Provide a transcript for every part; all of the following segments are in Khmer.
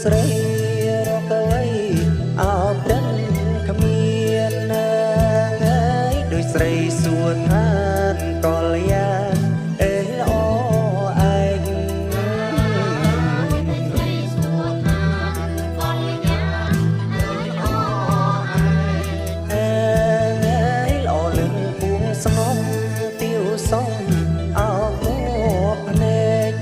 ស្រីរកអ្វីអោបដឹងគ្មានដូចស្រីសួរថាកលយាអេល្អឯងល្អលឹងពួងស្នំទៀវសំអោបភ្នែក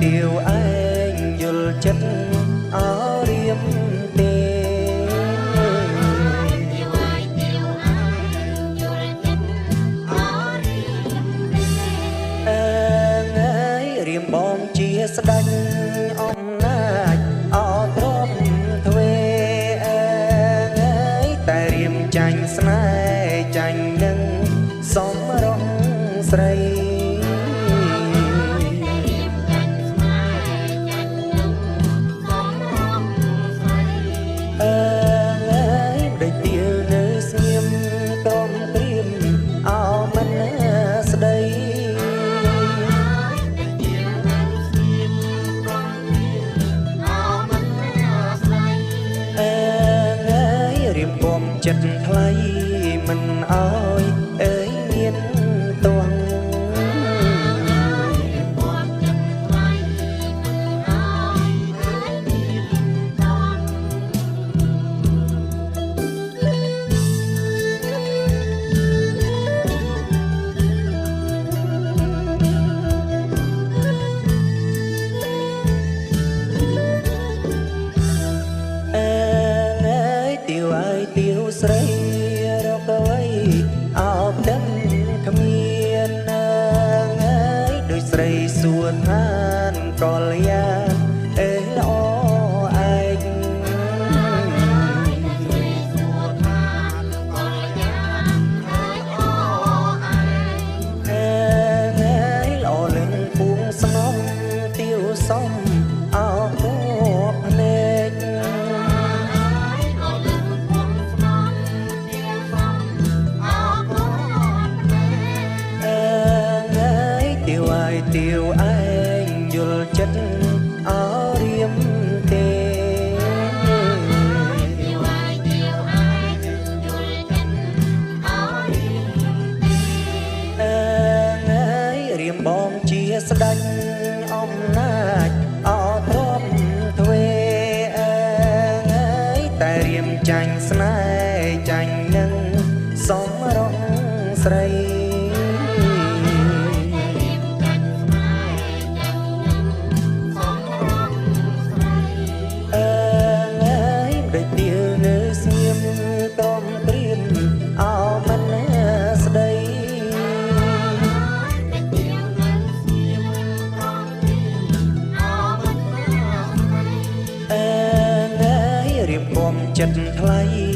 ទៀវឯងយល់ចិត្តអរៀមទេរៀមបងជាស្ដេចអំណាចអទ្រពទ្វេតែរៀមចាញ់ស្នេហ៍ចាញ់នឹងសំរងស្រីចិត្តថ្លៃមិនអើយអើយមានទងទៀវស្រីរកអ្វីអោបដឹងគ្មានដូចស្រីសួរថាកលយាអេល្អឯងល្អលឹងពួងស្នំទៀវសំអោបភ្នែកទៀវឯងយល់ចិត្តអរៀមទេរៀមបងជាស្ដេចអំណាចអទ្រពទ្វេតែរៀមចាញ់ស្នេហ៍ចាញ់នឹងសំរងស្រីចិត្តថ្លៃ